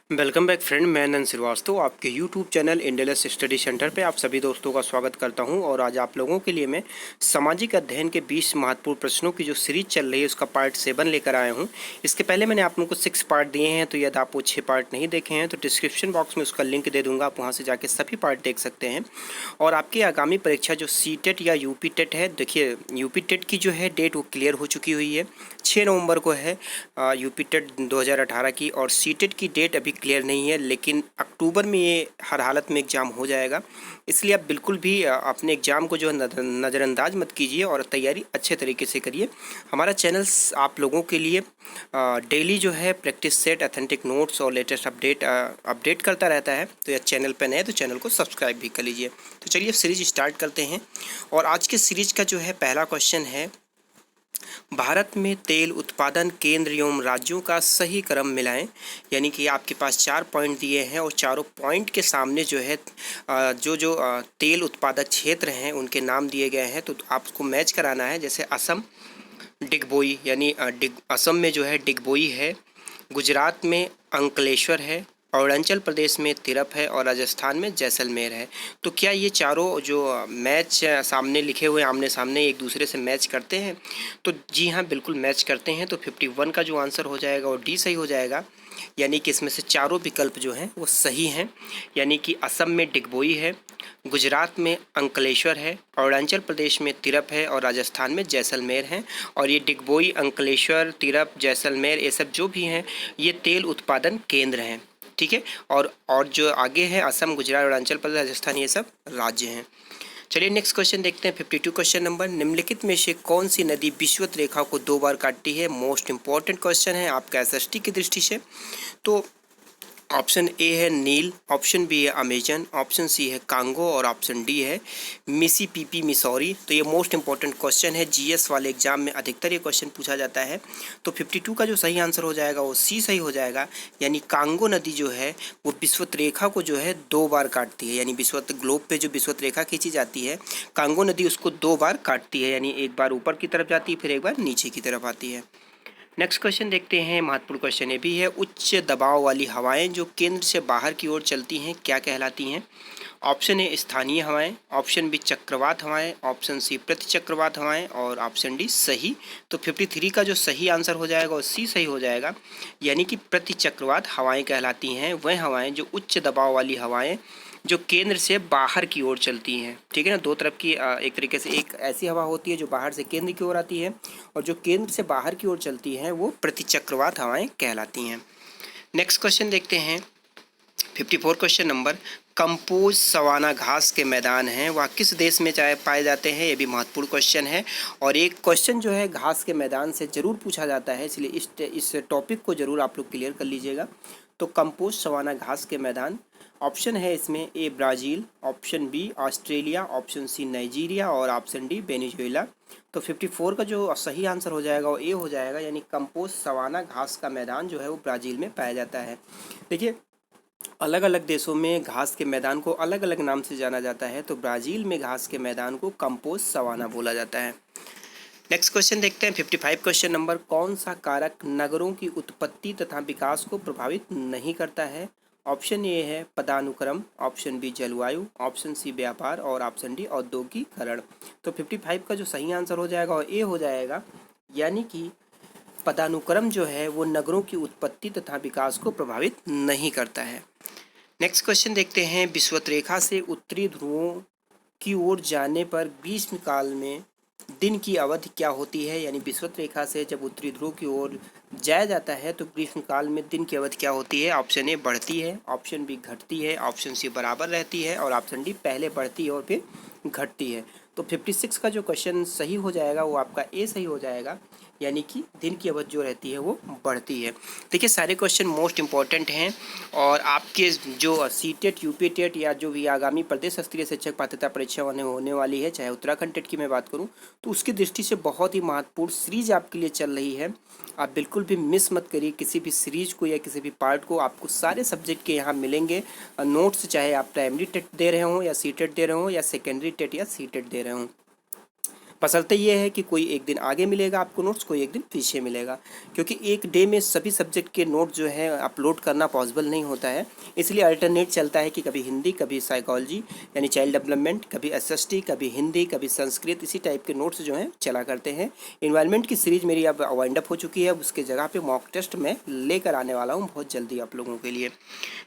Welcome back friend, मैं नंद श्रीवास्तव आपके YouTube channel इंडेलस study centre पे आप सभी दोस्तों का स्वागत करता हूं। और आज आप लोगों के लिए मैं सामाजिक अध्ययन के 20 महत्वपूर्ण प्रश्नों की जो सीरीज चल रही है उसका पार्ट 7 लेकर आया हूं। इसके पहले मैंने आप लोगों को 6 पार्ट दिए हैं, तो यदि आप वो 6 पार्ट नहीं देखे हैं तो डिस्क्रिप्शन बॉक्स में उसका लिंक दे दूँगा, आप वहाँ से जाके सभी पार्ट देख सकते हैं। और आपकी आगामी परीक्षा जो CTET या UP टेट है, देखिए UP टेट की जो है डेट वो क्लियर हो चुकी हुई है, 6 नवंबर को है UP टेट 2018 की। और CTET की डेट अभी क्लियर नहीं है, लेकिन अक्टूबर में ये हर हालत में एग्ज़ाम हो जाएगा। इसलिए आप बिल्कुल भी अपने एग्ज़ाम को जो है नज़रअंदाज मत कीजिए और तैयारी अच्छे तरीके से करिए। हमारा चैनल आप लोगों के लिए डेली जो है प्रैक्टिस सेट, ऑथेंटिक नोट्स और लेटेस्ट अपडेट करता रहता है। तो यह चैनल पर नए तो चैनल को सब्सक्राइब भी कर लीजिए। तो चलिए सीरीज स्टार्ट करते हैं। और आज के सीरीज का जो है पहला क्वेश्चन है, भारत में तेल उत्पादन केंद्र एवं राज्यों का सही क्रम मिलाएं। यानी कि आपके पास 4 पॉइंट दिए हैं और चारों पॉइंट के सामने जो है जो तेल उत्पादक क्षेत्र हैं उनके नाम दिए गए हैं, तो आपको मैच कराना है। जैसे असम डिगबोई, यानी असम में जो है डिगबोई है, गुजरात में अंकलेश्वर है, अरुणाचल प्रदेश में तिरप है और राजस्थान में जैसलमेर है। तो क्या ये चारों जो मैच सामने लिखे हुए आमने सामने एक दूसरे से मैच करते हैं? तो जी हाँ, बिल्कुल मैच करते हैं। तो 51 का जो आंसर हो जाएगा वो डी सही हो जाएगा। यानी कि इसमें से चारों विकल्प जो हैं वो सही हैं। यानी कि असम में डिगबोई है, गुजरात में अंकलेश्वर है, अरुणाचल प्रदेश में तिरप है और राजस्थान में जैसलमेर है। और ये डिगबोई, अंकलेश्वर, तिरप, जैसलमेर ये सब जो भी हैं ये तेल उत्पादन केंद्र हैं। ठीक है। और जो आगे है असम, गुजरात, अरुणाचल प्रदेश, राजस्थान, ये सब राज्य हैं। चलिए नेक्स्ट क्वेश्चन देखते हैं। 52 क्वेश्चन नंबर, निम्नलिखित में से कौन सी नदी विषुवत रेखा को 2 बार काटती है? मोस्ट इंपॉर्टेंट क्वेश्चन है आपका SST की दृष्टि से। तो ऑप्शन ए है नील, ऑप्शन बी है अमेजन, ऑप्शन सी है कांगो और ऑप्शन डी है मिसिसिपी मिसौरी। तो ये मोस्ट इंपॉर्टेंट क्वेश्चन है, GS वाले एग्जाम में अधिकतर ये क्वेश्चन पूछा जाता है। तो 52 का जो सही आंसर हो जाएगा वो सी सही हो जाएगा। यानी कांगो नदी जो है वो विषुवत रेखा को जो है 2 बार काटती है। यानी विषुवत ग्लोब पे जो विषुवत रेखा खींची जाती है, कांगो नदी उसको 2 बार काटती है। यानी एक बार ऊपर की तरफ जाती है, फिर एक बार नीचे की तरफ आती है। नेक्स्ट क्वेश्चन देखते हैं, महत्वपूर्ण क्वेश्चन ये भी है। उच्च दबाव वाली हवाएं जो केंद्र से बाहर की ओर चलती हैं क्या कहलाती हैं? ऑप्शन ए स्थानीय हवाएं, ऑप्शन बी चक्रवात हवाएं, ऑप्शन सी प्रतिचक्रवात हवाएं और ऑप्शन डी सही। तो 53 का जो सही आंसर हो जाएगा वो सी सही हो जाएगा। यानी कि प्रतिचक्रवात हवाएं कहलाती हैं वह हवाएं जो उच्च दबाव वाली हवाएं जो केंद्र से बाहर की ओर चलती हैं। ठीक है ना, दो तरफ की एक तरीके से एक ऐसी हवा होती है जो बाहर से केंद्र की ओर आती है, और जो केंद्र से बाहर की ओर चलती हैं वो प्रतिचक्रवात हवाएं कहलाती हैं। नेक्स्ट क्वेश्चन देखते हैं। 54 क्वेश्चन नंबर, कंपोज सवाना घास के मैदान हैं वह किस देश में पाए जाते हैं? ये भी महत्वपूर्ण क्वेश्चन है। और एक क्वेश्चन जो है घास के मैदान से ज़रूर पूछा जाता है, इसलिए इस टॉपिक को ज़रूर आप लोग क्लियर कर लीजिएगा। तो कंपोज सवाना घास के मैदान, ऑप्शन है इसमें A Brazil, option B Australia, option C Nigeria और ऑप्शन डी वेनेजुएला। तो 54 का जो सही आंसर हो जाएगा वो ए हो जाएगा। यानी कंपोज सवाना घास का मैदान जो है वो ब्राज़ील में पाया जाता है। देखिए अलग अलग देशों में घास के मैदान को अलग अलग नाम से जाना जाता है, तो ब्राज़ील में घास के मैदान को कंपोज सवाना बोला जाता है। नेक्स्ट क्वेश्चन देखते हैं। 55 क्वेश्चन नंबर, कौन सा कारक नगरों की उत्पत्ति तथा विकास को प्रभावित नहीं करता है? ऑप्शन ए है पदानुक्रम, ऑप्शन बी जलवायु, ऑप्शन सी व्यापार और ऑप्शन डी औद्योगिकरण। तो 55 का जो सही आंसर हो जाएगा वो ए हो जाएगा। यानी कि पदानुक्रम जो है वो नगरों की उत्पत्ति तथा विकास को प्रभावित नहीं करता है। नेक्स्ट क्वेश्चन देखते हैं। विषुवत रेखा से उत्तरी ध्रुवों की ओर जाने पर ग्रीष्म काल में दिन की अवधि क्या होती है? यानी विषुवत रेखा से जब उत्तरी ध्रुव की ओर जाया जाता है तो ग्रीष्म काल में दिन की अवधि क्या होती है? ऑप्शन ए बढ़ती है, ऑप्शन बी घटती है, ऑप्शन सी बराबर रहती है और ऑप्शन डी पहले बढ़ती है और फिर घटती है। तो 56 का जो क्वेश्चन सही हो जाएगा वो आपका ए सही हो जाएगा। यानी कि दिन की अवधि जो रहती है वो बढ़ती है। देखिए सारे क्वेश्चन मोस्ट इंपॉर्टेंट हैं और आपके जो CTET, UP टेट या जो भी आगामी प्रदेश स्तरीय शिक्षक पात्रता परीक्षा होने वाली है, चाहे उत्तराखंड टेट की मैं बात करूं, तो उसकी दृष्टि से बहुत ही महत्वपूर्ण सीरीज आपके लिए चल रही है। आप बिल्कुल भी मिस मत करिए किसी भी सीरीज को या किसी भी पार्ट को। आपको सारे सब्जेक्ट के यहाँ मिलेंगे नोट्स, चाहे आप प्राइमरी टेट दे रहे हो या CTET दे रहे हो या सेकेंडरी टेट या CTET दे रहे हो। बशर्ते ये है कि कोई एक दिन आगे मिलेगा आपको नोट्स, कोई एक दिन पीछे मिलेगा, क्योंकि एक डे में सभी सब्जेक्ट के नोट जो है अपलोड करना पॉसिबल नहीं होता है। इसलिए अल्टरनेट चलता है कि कभी हिंदी, कभी साइकोलॉजी यानी चाइल्ड डेवलपमेंट, कभी एसएसटी, कभी हिंदी, कभी संस्कृत, इसी टाइप के नोट्स जो हैं चला करते हैं। इन्वायरमेंट की सीरीज मेरी अब वाइंड अप हो चुकी है, उसके जगह पे मॉक टेस्ट मैं लेकर आने वाला हूँ बहुत जल्दी आप लोगों के लिए।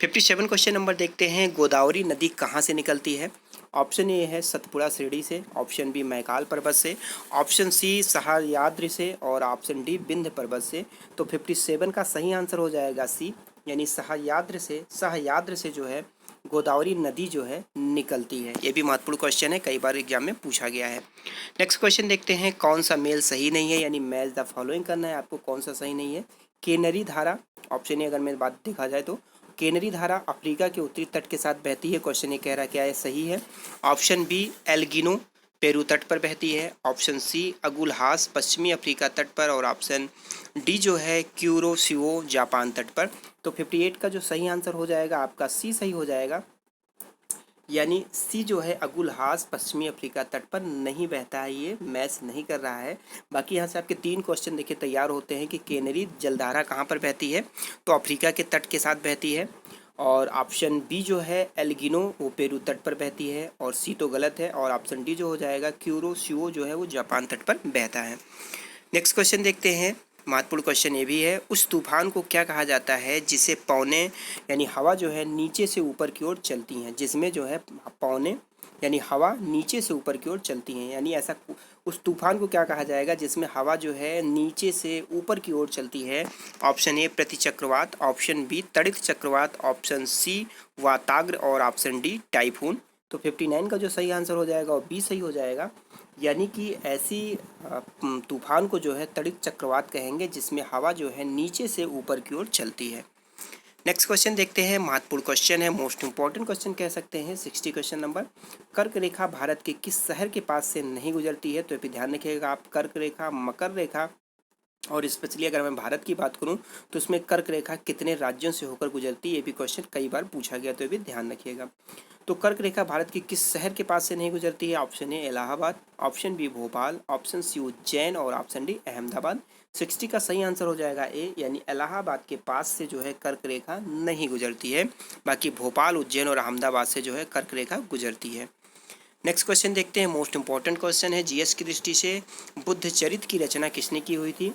57 क्वेश्चन नंबर देखते हैं, गोदावरी नदी कहाँ से निकलती है? ऑप्शन ए है सतपुड़ा शिरडी से, ऑप्शन बी मैकाल पर्वत से, ऑप्शन सी सह्याद्री से और ऑप्शन डी विंध्य पर्वत से। तो 57 का सही आंसर हो जाएगा सी, यानी सह्याद्री से। सह्याद्री से जो है गोदावरी नदी जो है निकलती है। ये भी महत्वपूर्ण क्वेश्चन है, कई बार एग्जाम में पूछा गया है। नेक्स्ट क्वेश्चन देखते हैं, कौन सा मेल सही नहीं है, यानी मैच द फॉलोइंग करना है आपको, कौन सा सही नहीं है। केनरी धारा, ऑप्शन ए अगर मेरी बात देखा जाए तो केनरी धारा अफ्रीका के उत्तरी तट के साथ बहती है, क्वेश्चन ये कह रहा क्या है सही है। ऑप्शन बी एल्गिनो पेरू तट पर बहती है, ऑप्शन सी अगुलहास पश्चिमी अफ्रीका तट पर, और ऑप्शन डी जो है क्यूरोसिओ जापान तट पर। तो 58 का जो सही आंसर हो जाएगा आपका सी सही हो जाएगा, यानी सी जो है अगुलहास पश्चिमी अफ्रीका तट पर नहीं बहता है, ये मैच नहीं कर रहा है। बाकी यहाँ से आपके 3 क्वेश्चन देखिए तैयार होते हैं कि केनरी जलधारा कहाँ पर बहती है, तो अफ्रीका के तट के साथ बहती है, और ऑप्शन बी जो है एल्गिनो वो पेरू तट पर बहती है, और सी तो गलत है, और ऑप्शन डी जो हो जाएगा क्यूरोसिओ जो है वो जापान तट पर बहता है। नेक्स्ट क्वेश्चन देखते हैं, महत्वपूर्ण क्वेश्चन ये भी है, उस तूफान को क्या कहा जाता है जिसे पौने यानी हवा जो है नीचे से ऊपर की ओर चलती हैं, जिसमें जो है पौने यानी हवा नीचे से ऊपर की ओर चलती हैं, यानी ऐसा उस तूफान को क्या कहा जाएगा जिसमें हवा जो है नीचे से ऊपर की ओर चलती है। ऑप्शन ए प्रतिचक्रवात, ऑप्शन बी तड़ित चक्रवात, ऑप्शन सी वाताग्र और ऑप्शन डी टाइफून। तो 59 का जो सही आंसर हो जाएगा वो बी सही हो जाएगा, यानी कि ऐसी तूफान को जो है तड़ित चक्रवात कहेंगे जिसमें हवा जो है नीचे से ऊपर की ओर चलती है। नेक्स्ट क्वेश्चन देखते हैं, महत्वपूर्ण क्वेश्चन है, मोस्ट इंपॉर्टेंट क्वेश्चन कह सकते हैं। 60 क्वेश्चन नंबर, कर्क रेखा भारत के किस शहर के पास से नहीं गुजरती है? तो ये भी ध्यान रखिएगा आप, कर्क रेखा, मकर रेखा, और स्पेशली अगर मैं भारत की बात करूं तो उसमें कर्क रेखा कितने राज्यों से होकर गुजरती है, ये भी क्वेश्चन कई बार पूछा गया, तो ये भी ध्यान रखिएगा। तो कर्क रेखा भारत की किस शहर के पास से नहीं गुजरती है? Option A Allahabad, option B Bhopal, option C Ujjain और ऑप्शन डी अहमदाबाद। 60 का सही आंसर हो जाएगा ए, यानी इलाहाबाद के पास से जो है कर्क रेखा नहीं गुजरती है, बाकी भोपाल, उज्जैन और अहमदाबाद से जो है कर्क रेखा गुजरती है। नेक्स्ट क्वेश्चन देखते हैं, मोस्ट इंपॉर्टेंट क्वेश्चन है जीएस की दृष्टि से, बुद्ध चरित्र की रचना किसने की हुई थी?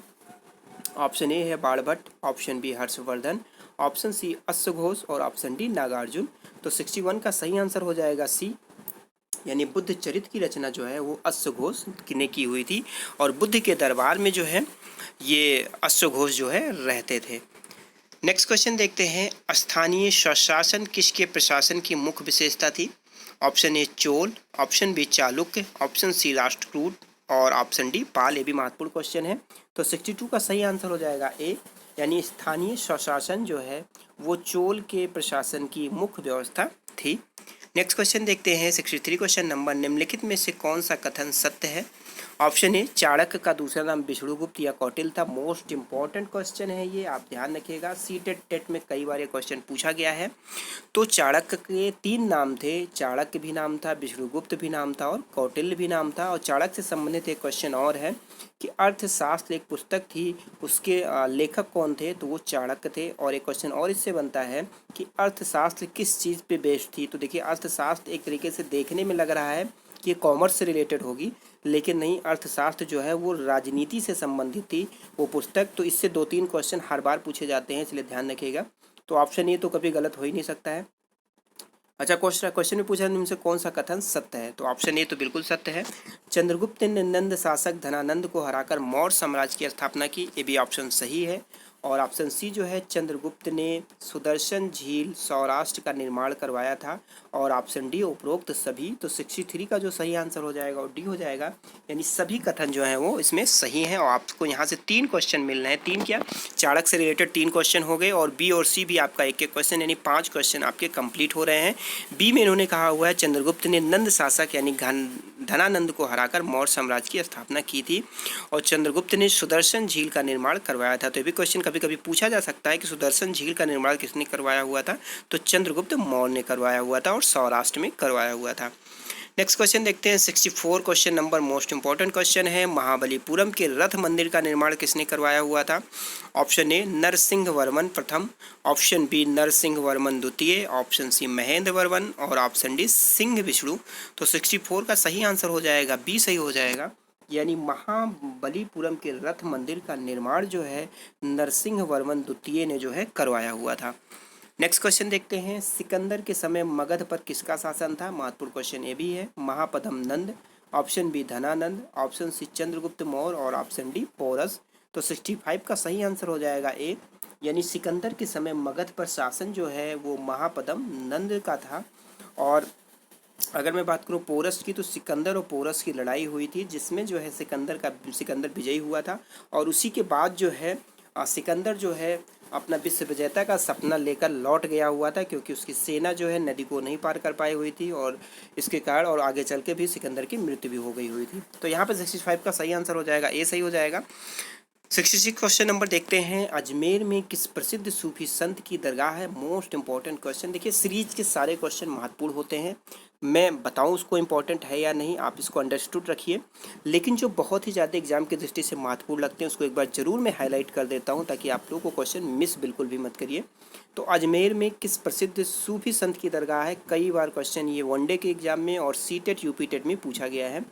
ऑप्शन ए है Banabhatta, option B Harshavardhana, option C अश्वघोष और ऑप्शन डी नागार्जुन। तो 61 का सही आंसर हो जाएगा सी, यानी बुद्ध चरित्र की रचना जो है वो अश्वघोष ने की हुई थी, और बुद्ध के दरबार में जो है ये अश्वघोष जो है रहते थे। नेक्स्ट क्वेश्चन देखते हैं, स्थानीय स्वशासन किसके प्रशासन की मुख्य विशेषता थी? Option A Chola, option B Chalukya, option C Rashtrakuta और ऑप्शन डी पाल। ये भी महत्वपूर्ण क्वेश्चन है। तो 62 का सही आंसर हो जाएगा ए, यानी स्थानीय स्वशासन जो है वो चोल के प्रशासन की मुख्य व्यवस्था थी। नेक्स्ट क्वेश्चन देखते हैं, 63 क्वेश्चन नंबर, निम्नलिखित में से कौन सा कथन सत्य है? ऑप्शन ए चाणक्य का दूसरा नाम विष्णुगुप्त या कौटिल्य था। मोस्ट इंपॉर्टेंट क्वेश्चन है ये, आप ध्यान रखिएगा, सीटेट टेट में कई बार ये क्वेश्चन पूछा गया है। तो चाणक्य के 3 नाम थे, चाणक्य भी नाम था, विष्णुगुप्त भी नाम था और कौटिल्य भी नाम था। और चाणक्य से संबंधित एक क्वेश्चन और है कि अर्थशास्त्र एक पुस्तक थी, उसके लेखक कौन थे? तो वो चाणक्य थे। और एक क्वेश्चन और इससे बनता है कि अर्थशास्त्र किस चीज़ पे बेस्ड थी? तो देखिए अर्थशास्त्र एक तरीके से देखने में लग रहा है कि ये कॉमर्स से रिलेटेड होगी, लेकिन नहीं, अर्थशास्त्र जो है वो राजनीति से संबंधित थी वो पुस्तक। तो इससे 2-3 क्वेश्चन हर बार पूछे जाते हैं, इसलिए ध्यान रखिएगा। तो ऑप्शन ए तो कभी गलत हो ही नहीं सकता है। अच्छा, क्वेश्चन में पूछा इनमें से कौन सा कथन सत्य है? तो ऑप्शन ए तो बिल्कुल सत्य है, चंद्रगुप्त ने नंद शासक धनानंद को हराकर मौर्य साम्राज्य की स्थापना की, ये भी ऑप्शन सही है। और ऑप्शन सी जो है चंद्रगुप्त ने सुदर्शन झील सौराष्ट्र का निर्माण करवाया था, और ऑप्शन डी उपरोक्त सभी। तो 63 का जो सही आंसर हो जाएगा वो डी हो जाएगा, यानी सभी कथन जो है वो इसमें सही हैं। और आपको यहाँ से 3 क्वेश्चन मिल रहे हैं, 3 क्या, चाणक्य से रिलेटेड 3 क्वेश्चन हो गए, और बी और सी भी आपका एक क्वेश्चन, यानी 5 क्वेश्चन आपके कंप्लीट हो रहे हैं। बी में इन्होंने कहा हुआ है चंद्रगुप्त ने नंद शासक यानी धनानंद को हराकर मौर्य साम्राज्य की स्थापना की थी, और चंद्रगुप्त ने सुदर्शन झील का निर्माण करवाया था। तो ये भी क्वेश्चन कभी कभी पूछा जा सकता है कि सुदर्शन झील का निर्माण किसने करवाया हुआ था? तो चंद्रगुप्त मौर्य ने करवाया हुआ था और सौराष्ट्र में करवाया हुआ था। नेक्स्ट क्वेश्चन देखते हैं 64 question number, most important question है। महाबलीपुरम के रथ मंदिर का निर्माण किसने करवाया हुआ था? ऑप्शन ए नरसिंह वर्मन प्रथम, ऑप्शन बी नरसिंह वर्मन द्वितीय, ऑप्शन सी महेंद्र वर्मन और ऑप्शन डी सिंह विष्णु। तो 64 का सही आंसर हो जाएगा बी सही हो जाएगा, यानी महाबलीपुरम के रथ मंदिर का निर्माण जो है नरसिंह वर्मन द्वितीय ने जो है करवाया हुआ था। नेक्स्ट क्वेश्चन देखते हैं, सिकंदर के समय मगध पर किसका शासन था? महत्वपूर्ण क्वेश्चन ये भी है। Mahapadma Nanda, option B Dhanananda, option C Chandragupta Maurya और ऑप्शन डी पोरस। तो 65 का सही आंसर हो जाएगा ए, यानी सिकंदर के समय मगध पर शासन जो है वो महापद्म नंद का था। और अगर मैं बात करूँ पोरस की, तो सिकंदर और पोरस की लड़ाई हुई थी जिसमें जो है सिकंदर विजयी हुआ था। और उसी के बाद जो है सिकंदर जो है अपना विश्व विजेता का सपना लेकर लौट गया हुआ था, क्योंकि उसकी सेना जो है नदी को नहीं पार कर पाई हुई थी और इसके कारण और आगे चल के भी सिकंदर की मृत्यु भी हो गई हुई थी। तो यहाँ पर 65 का सही आंसर हो जाएगा ए सही हो जाएगा। 66 क्वेश्चन नंबर देखते हैं, अजमेर में किस प्रसिद्ध सूफी संत की दरगाह है? Most important question. देखिए सीरीज के सारे क्वेश्चन महत्वपूर्ण होते हैं, मैं बताऊं उसको इम्पोर्टेंट है या नहीं, आप इसको अंडरस्टूड रखिए। लेकिन जो बहुत ही ज़्यादा एग्जाम की दृष्टि से महत्वपूर्ण लगते हैं उसको एक बार ज़रूर मैं हाईलाइट कर देता हूं, ताकि आप लोगों को क्वेश्चन मिस बिल्कुल भी मत करिए। तो अजमेर में किस प्रसिद्ध सूफी संत की दरगाह है? कई बार क्वेश्चन ये वनडे के एग्जाम में और सीटेट यूपीटेट में पूछा गया है।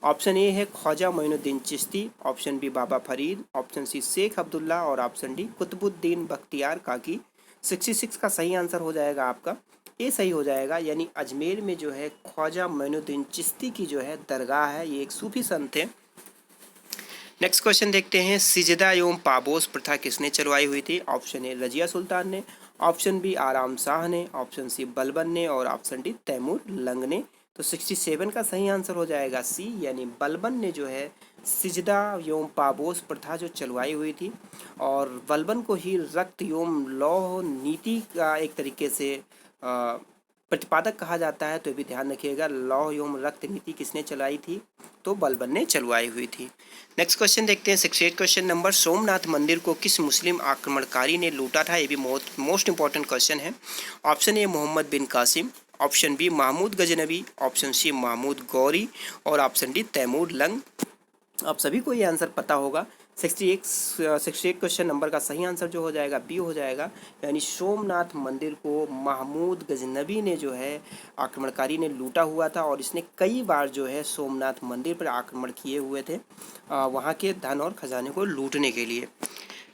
ऑप्शन ए है ख्वाजा मोइनुद्दीन चिश्ती, ऑप्शन बी बाबा फरीद, ऑप्शन सी शेख अब्दुल्ला और ऑप्शन डी कुतुबुद्दीन बख्तियार काकी। 66 का सही आंसर हो जाएगा आपका ए सही हो जाएगा, यानी अजमेर में जो है ख्वाजा मोइनुद्दीन चिश्ती की जो है दरगाह है, ये एक सूफी संत थे। नेक्स्ट क्वेश्चन देखते हैं, सिजदा एवं पाबोस प्रथा किसने चलवाई हुई थी? ऑप्शन ए रजिया सुल्तान ने, ऑप्शन बी आराम शाह ने, ऑप्शन सी बलबन ने और ऑप्शन डी तैमूर लंग ने। तो 67 का सही आंसर हो जाएगा सी, यानी बलबन ने जो है सिजदा एवं पाबोस प्रथा जो चलवाई हुई थी। और बलबन को ही रक्त एवं लौह नीति का एक तरीके से प्रतिपादक कहा जाता है, तो ये भी ध्यान रखिएगा। लौह एवं रक्त नीति किसने चलाई थी? तो बलबन ने चलवाई हुई थी। नेक्स्ट क्वेश्चन देखते हैं 68 क्वेश्चन नंबर, सोमनाथ मंदिर को किस मुस्लिम आक्रमणकारी ने लूटा था? ये भी मोस्ट इंपॉर्टेंट क्वेश्चन है। Option A Mohammad bin Qasim, option B Mahmud Ghaznavi, option C Mahmud Ghori और ऑप्शन डी तैमूर लंग। आप सभी को ये आंसर पता होगा। 68 क्वेश्चन नंबर का सही आंसर जो हो जाएगा बी हो जाएगा, यानी सोमनाथ मंदिर को महमूद गजनबी ने जो है आक्रमणकारी ने लूटा हुआ था। और इसने कई बार जो है सोमनाथ मंदिर पर आक्रमण किए हुए थे वहाँ के धन और खजाने को लूटने के लिए।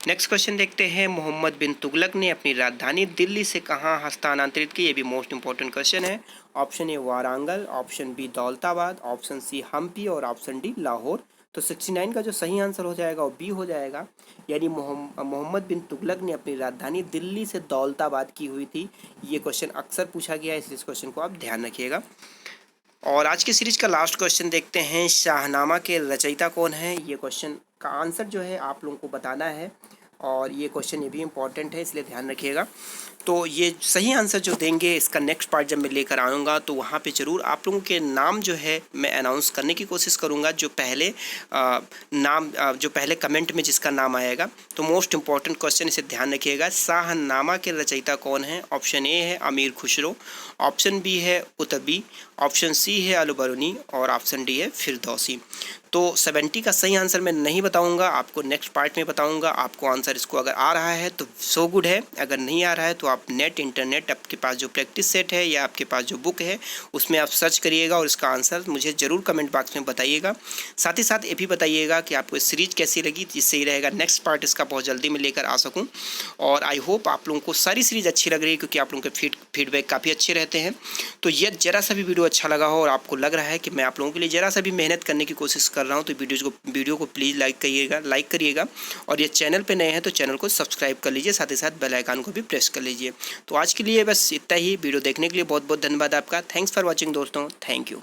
नेक्स्ट क्वेश्चन देखते हैं, मोहम्मद बिन तुगलक ने अपनी राजधानी दिल्ली से कहाँ हस्तांतरित की? ये भी मोस्ट इंपॉर्टेंट क्वेश्चन है। Option A Warangal, option B Daulatabad, option C Hampi और ऑप्शन डी लाहौर। तो 69 का जो सही आंसर हो जाएगा वो बी हो जाएगा, यानी मोहम्मद बिन तुगलक ने अपनी राजधानी दिल्ली से दौलताबाद की हुई थी। ये क्वेश्चन अक्सर पूछा गया है, इसलिए इस क्वेश्चन को आप ध्यान रखिएगा। और आज के सीरीज का लास्ट क्वेश्चन देखते हैं, शाहनामा के रचयिता कौन है? ये क्वेश्चन का आंसर जो है आप लोगों को बताना है, और ये क्वेश्चन ये भी इम्पॉर्टेंट है, इसलिए ध्यान रखिएगा। तो ये सही आंसर जो देंगे इसका नेक्स्ट पार्ट जब मैं लेकर आऊँगा तो वहाँ पे ज़रूर आप लोगों के नाम जो है मैं अनाउंस करने की कोशिश करूँगा, जो पहले जो पहले कमेंट में जिसका नाम आएगा। तो मोस्ट इंपॉर्टेंट क्वेश्चन, इसे ध्यान रखिएगा। शाहनामा के रचयिता कौन है? ऑप्शन ए है अमीर खुसरो, ऑप्शन बी है कुतबी, ऑप्शन सी है अलबरूनी और ऑप्शन डी है फिरदौसी। तो 70 का सही आंसर मैं नहीं बताऊंगा, आपको नेक्स्ट पार्ट में बताऊंगा। आपको आंसर इसको अगर आ रहा है तो सो गुड है, अगर नहीं आ रहा है तो आप इंटरनेट आपके पास जो प्रैक्टिस सेट है या आपके पास जो बुक है उसमें आप सर्च करिएगा और इसका आंसर मुझे ज़रूर कमेंट बॉक्स में बताइएगा। साथ ही साथ ये भी बताइएगा कि आपको सीरीज कैसी लगी, जिससे ही रहेगा नेक्स्ट पार्ट इसका बहुत जल्दी मैं लेकर आ सकूँ। और आई होप आप लोगों को सारी सीरीज़ अच्छी लग रही है, क्योंकि आप लोगों के फीडबैक काफ़ी अच्छे रहते हैं। तो ये ज़रा सा भी वीडियो अच्छा लगा हो और आपको लग रहा है कि मैं आप लोगों के लिए ज़रा सा भी मेहनत करने की कोशिश कर रहा हूँ, तो वीडियो को प्लीज़ लाइक करिएगा। और ये चैनल पे नए हैं तो चैनल को सब्सक्राइब कर लीजिए, साथ ही साथ बेल आइकन को भी प्रेस कर लीजिए। तो आज के लिए बस इतना ही। वीडियो देखने के लिए बहुत बहुत धन्यवाद आपका। थैंक्स फॉर वॉचिंग दोस्तों, थैंक यू।